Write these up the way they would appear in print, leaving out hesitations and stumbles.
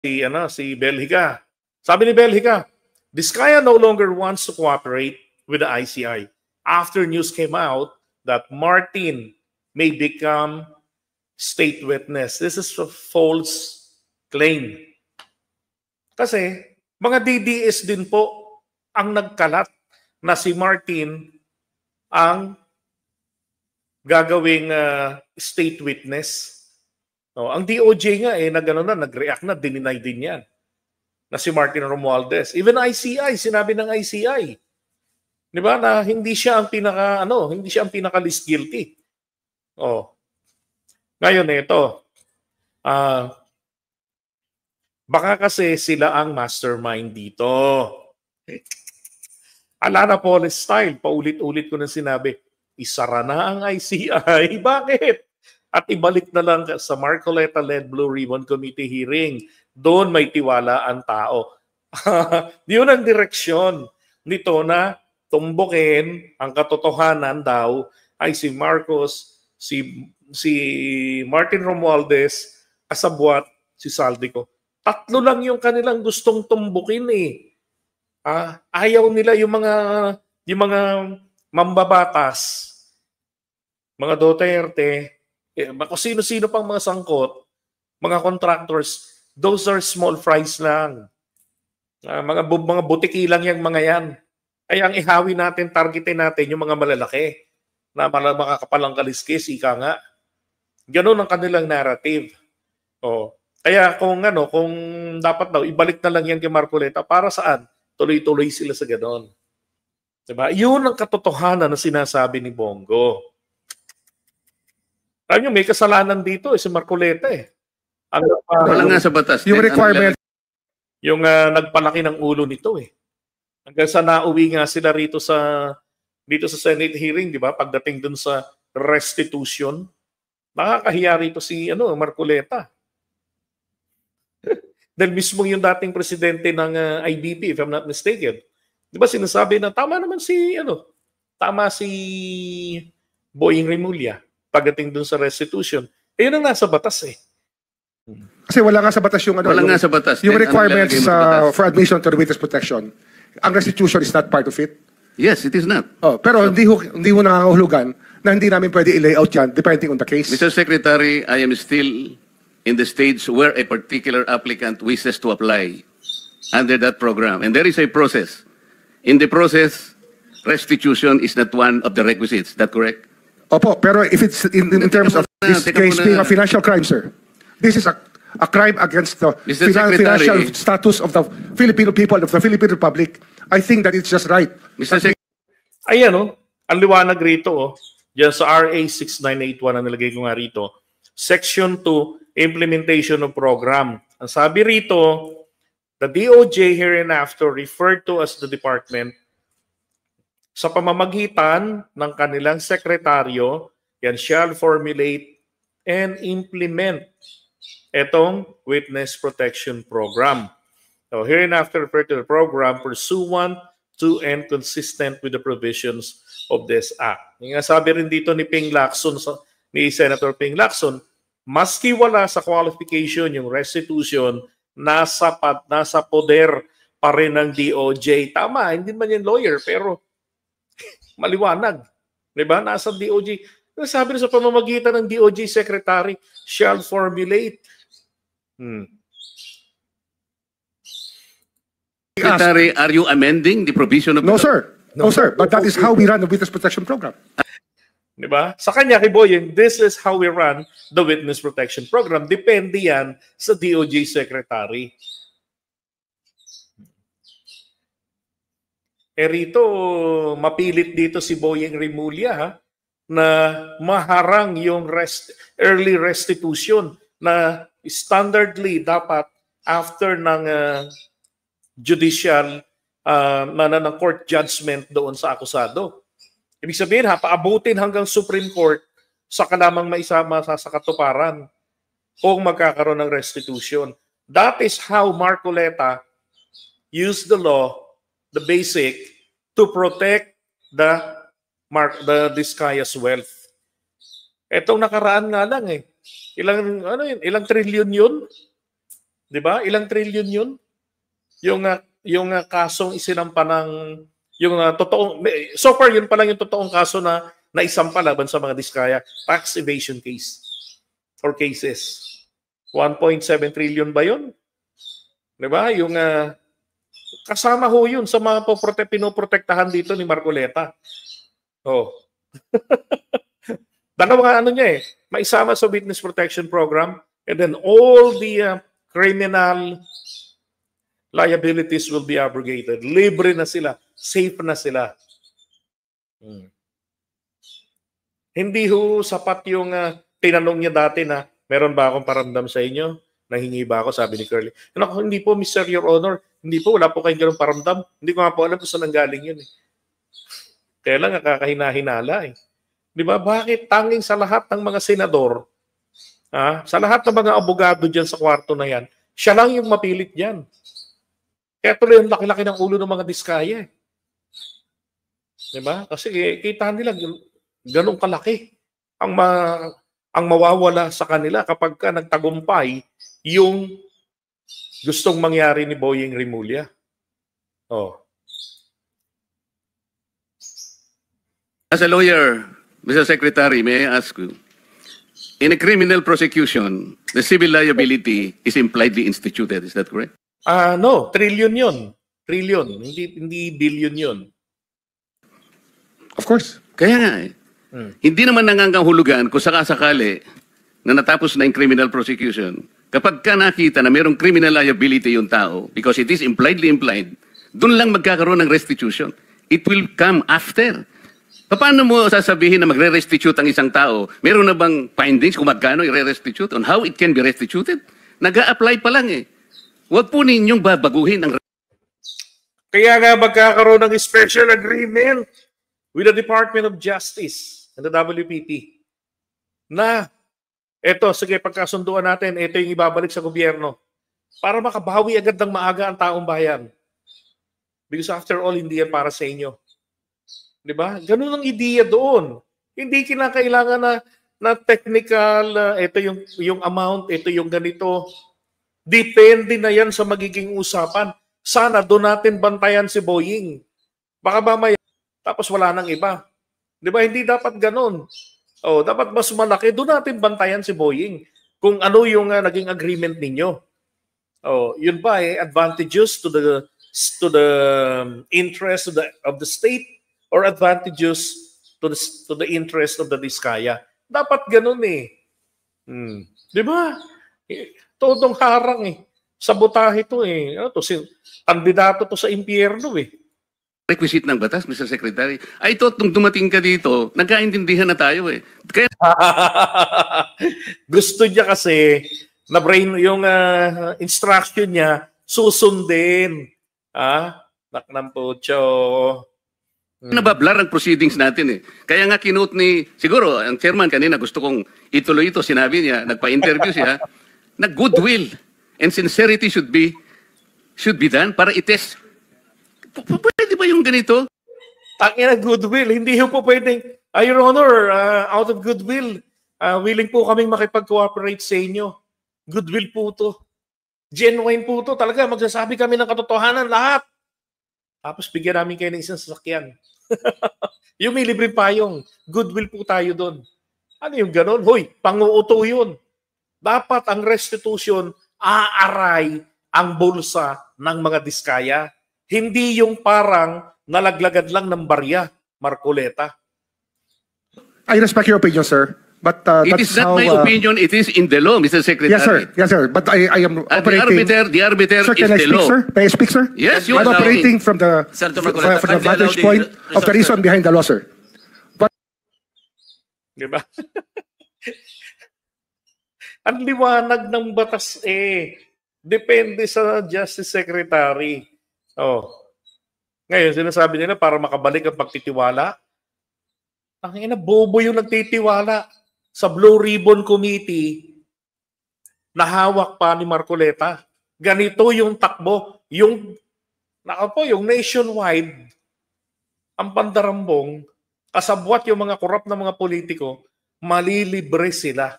si Belhica. Sabi ni Belhica, Vizcaya no longer wants to cooperate with the ICI after news came out that Martin may become state witness. This is a false claim. Kasi mga DDS din po ang nagkalat na si Martin ang gagawing state witness. Ang DOJ nga nag-react na, dininay din yan na si Martin Romualdez. Even ICI, sinabi ng ICI, di ba, na hindi siya ang pinaka least guilty. Ngayon ito, baka kasi sila ang mastermind dito. Alana Poles style, paulit-ulit ko na sinabi, isara na ang ICI. Bakit? At ibalik na lang sa Marcoleta-led Blue Ribbon Committee hearing. Doon may tiwala ang tao. Yun ang direksyon nito na tumbukin ang katotohanan daw ay si Marcos, si Martin Romualdez, kasabwat si Saldico. Tatlo lang yung kanilang gustong tumbukin eh. Ayaw nila yung mga mambabatas, mga Duterte, kung sino-sino pang mga sangkot, mga contractors, those are small fries lang. Mga butiki lang yung mga yan. Ay ang ihawi natin, targetin natin yung mga malalaki na makakapalang kaliskis, ika nga. Ganun ang kanilang narrative. Kaya kung dapat daw, ibalik na lang yan kay Marcoleta, para saan? Tuloy-tuloy sila sa ganon. Diba? Yun ang katotohanan na sinasabi ni Bongo. Alam nyo, may kasalanan dito si Marcoleta eh. Wala nga sa batas. Yung requirement. Yung nagpalaki ng ulo nito eh. Hanggang sa nauwi nga sila dito sa Senate hearing, di ba? Pagdating dun sa restitution, nakakahiya rito si Marcoleta. Dahil mismo yung dating presidente ng IBP, if I'm not mistaken. Di ba sinasabi na tama naman si Boying Rimulya pagdating dun sa restitution. Yun ang nasa batas eh. Kasi wala nga sa batas yung wala nga sa batas. Yung requirements for admission to the witness protection. Ang restitution is not part of it. Yes, it is not. Pero hindi ho nangangahulugan na hindi namin pwede i-layout yan depending on the case. Mr. Secretary, I am still in the stage where a particular applicant wishes to apply under that program. And there is a process. In the process, restitution is not one of the requisites. Is that correct? Opo, pero if it's in terms of this case being a financial crime, sir, this is a crime against the financial status of the Filipino people, of the Philippine Republic. I think that it's just right. Mr. Secretary. Ayan ang liwanag rito Diyan sa RA 6981 na nilagay ko nga rito. Section 2, Implementation of Program. Ang sabi rito, the DOJ hereinafter referred to as the department sa pamamagitan ng kanilang sekretaryo, yan shall formulate and implement etong Witness Protection Program. So, hereinafter referred to the program pursuant to and consistent with the provisions of this act. Yung sabi rin dito ni Ping Lacson, ni Senator Ping Lacson, maski wala sa qualification yung restitution, nasa poder pa rin ng DOJ. Tama, hindi man yan lawyer, pero maliwanag. Diba? Nasa DOJ. Sabi sa pamamagitan ng DOJ Secretary shall formulate. Secretary, are you amending the provision of... No, sir. No, sir. But that is how we run the Witness Protection Program. Diba? Sa kanya, kay Boyeng, this is how we run the Witness Protection Program. Depende yan sa DOJ Secretary. Rito, mapilit dito si Boyeng Rimulya na maharang yung early restitution na standardly dapat after ng judicial ng court judgment doon sa akusado. Ibig sabihin, paabutin hanggang Supreme Court sa lamang maisama sa katuparan kung magkakaroon ng restitution. That is how Marcoleta used the law, the basic, to protect the Vizcaya's wealth. Etong nakaraan nga lang ilang trilyon yun? 'Di ba? Ilang trilyon 'yun? Yung kasong isinampa ng yung totoong so far yun pa lang yung totoong kaso na naisampa laban sa mga Diskaya, tax evasion case or cases. 1.7 trillion ba 'yun? 'Di ba? Yung kasama ho 'yun sa mga pinoprotektahan dito ni Marcoleta. Oh. Dalawa niya maisama sa Witness Protection Program and then all the criminal liabilities will be abrogated. Libre na sila. Safe na sila. Hindi ho sapat yung tinanong niya dati na meron ba akong paramdam sa inyo? Nahingi ba ako? Sabi ni Curly. Hindi po, Mr. Your Honor. Hindi po, wala po kayong ganung paramdam. Hindi ko nga po alam kung saan nanggaling yun. Kaya lang nakakahina-hinala. Di ba? Bakit tanging sa lahat ng mga senador, sa lahat ng mga abogado dyan sa kwarto na yan, siya lang yung mapilit dyan. Kaya tuloy ang laki-laki ng ulo ng mga Diskaya. Diba? Kasi kita nila ganun kalaki ang mawawala sa kanila kapag ka nagtagumpay yung gustong mangyari ni Boying Rimulya. As a lawyer, Mr. Secretary, may I ask you, in a criminal prosecution, the civil liability is impliedly instituted. Is that correct? No, trillion yun. Trillion, hindi billion yun. Of course. Kaya nga Hindi naman nangangahulugan kung sakasakali na natapos na yung criminal prosecution. Kapag ka nakita na mayroong criminal liability yung tao, because it is impliedly implied, doon lang magkakaroon ng restitution. It will come after. Paano mo sasabihin na magre-restitute ang isang tao? Meron na bang findings kung magkano i-restitute on how it can be restituted? Nag-a-apply pa lang Huwag po ninyong babaguhin ang... Kaya nga magkakaroon ng special agreement with the Department of Justice and the WPP na sige, pagkasunduan natin, ito yung ibabalik sa gobyerno para makabawi agad ng maaga ang taong bayan. Because after all, hindi yan para sa inyo. Di ba? Ganun ang ideya doon. Hindi kinakailangan na technical, ito yung amount, ito yung ganito. Depende na yan sa magiging usapan. Sana doon natin bantayan si Boying. Baka mamaya, tapos wala nang iba. Di ba? Hindi dapat ganun. Dapat mas malaki. Doon natin bantayan si Boying. Kung ano yung naging agreement ninyo. Yun ba advantageous to the interest of the state or advantageous to the interest of the Diskaya? Dapat ganun Di ba? Todong harang Sabotahe to kandidato to sa impyerno Requisite ng batas, Mr. Secretary. I thought nung dumating ka dito, nagkaintindihan na tayo Kaya... Gusto niya kasi na yung instruction niya susundin. Naknampucho. Nabablar ang proceedings natin Kaya nga kinote ni, siguro, ang chairman kanina gusto kong ituloy ito, sinabi niya, nagpa-interview siya, na goodwill and sincerity should be done para itest. Pwede ba yung ganito? Tangina goodwill. Hindi po pwedeng, Your Honor, out of goodwill, willing po kaming makipag-cooperate sa inyo. Goodwill po to. Genuine po to. Talaga, magsasabi kami ng katotohanan lahat. Tapos bigyan namin kayo ng isang sasakyan. Yung may libreng payong, goodwill po tayo doon. Ano yung ganon? Hoy, panguuto yun. Dapat ang restitution aaray ang bulsa ng mga Diskaya. Hindi yung parang nalaglagad lang ng barya, Marcoleta. I respect your opinion, sir. But it is not my opinion, it is in the law, Mr. Secretary. Yes, sir. But I am operating... The arbiter sir, is the law. Sir? May I speak, sir? Yes, you I'm are operating from the vantage point of the reason behind the law, sir. But... Diba? Ang liwanag ng batas depende sa Justice Secretary. Ngayon, sinasabi nila para makabalik ang pagtitiwala. Ang bobo yung nagtitiwala sa Blue Ribbon Committee na hawak pa ni Marcoleta. Ganito yung takbo. Yung nationwide, ang pandarambong, kasabwat yung mga korap na mga politiko, malilibre sila.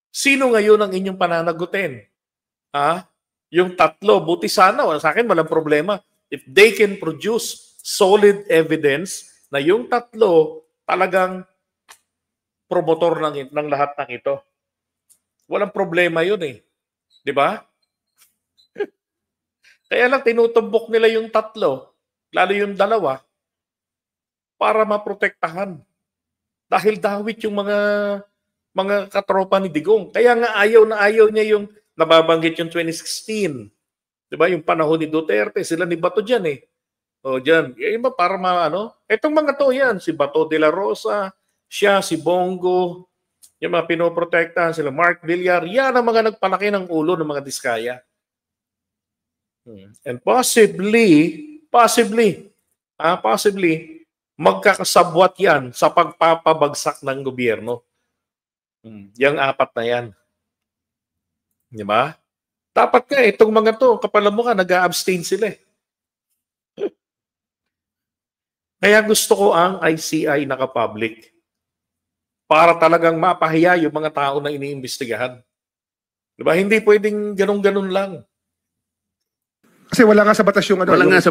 Sino ngayon ang inyong pananagutin? Yung tatlo, buti sana, sa akin walang problema. If they can produce solid evidence na yung tatlo talagang promotor ng lahat ng ito. Walang problema yun eh. Di ba? Kaya lang tinutumbok nila yung tatlo, lalo yung dalawa, para maprotektahan. Dahil dawit yung mga katropa ni Digong. Kaya nga ayaw niya yung nababanggit yung 2016. Di ba? Yung panahon ni Duterte, sila ni Bato dyan eh. O dyan. Iba para etong mga to yan, si Bato de la Rosa, siya, si Bongo, yung mga pinoprotektahan, sila Mark Villar, yan ang mga nagpalaki ng ulo ng mga Diskaya. And possibly, magkakasabwat yan sa pagpapabagsak ng gobyerno. Yang apat na yan. Di ba? Dapat nga, itong mga to, kapala mo ka, nag-a-abstain sila eh. Kaya gusto ko ang ICI naka-public para talagang mapahiya yung mga tao na iniimbestigahan. Di ba? Hindi pwedeng ganun-ganun lang. Kasi wala nga sa batas yung ano. Wala nga sa...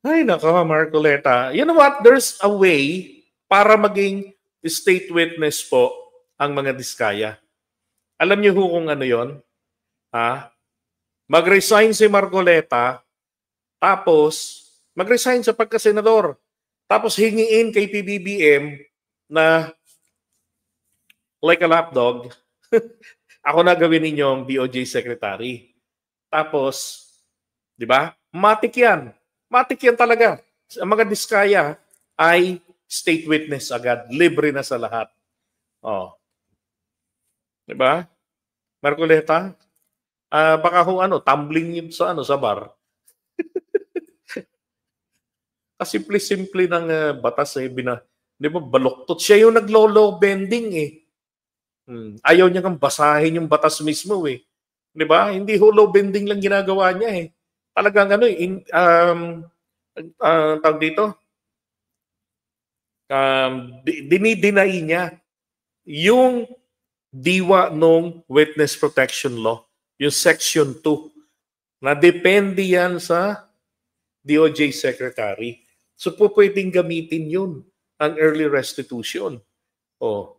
Ay, nako, Marcoleta. You know what? There's a way para maging state witness po ang mga Diskaya. Alam niyo kung ano yon? Mag-resign si Marcoleta, tapos mag-resign sa pagka-senador. Tapos hingiin kay PBBM na like a lapdog, ako na gawin ninyong DOJ secretary. Tapos, di ba? Matik yan. Matik yan talaga. Ang mga Diskaya ay state witness agad. Libre na sa lahat. Oh. Di ba? Marcoleta? Baka kung tumbling yun sa bar. Simple-simple ng batas eh. Di ba, baluktot. Siya yung naglo-law bending eh. Ayaw niya kang basahin yung batas mismo eh. Di ba? Hindi law bending lang ginagawa niya eh. Talagang tawag dito, dinideny niya yung diwa nung witness protection law, yung section 2, na depende yan sa DOJ secretary. So po pwedeng gamitin yun, ang early restitution. Oh.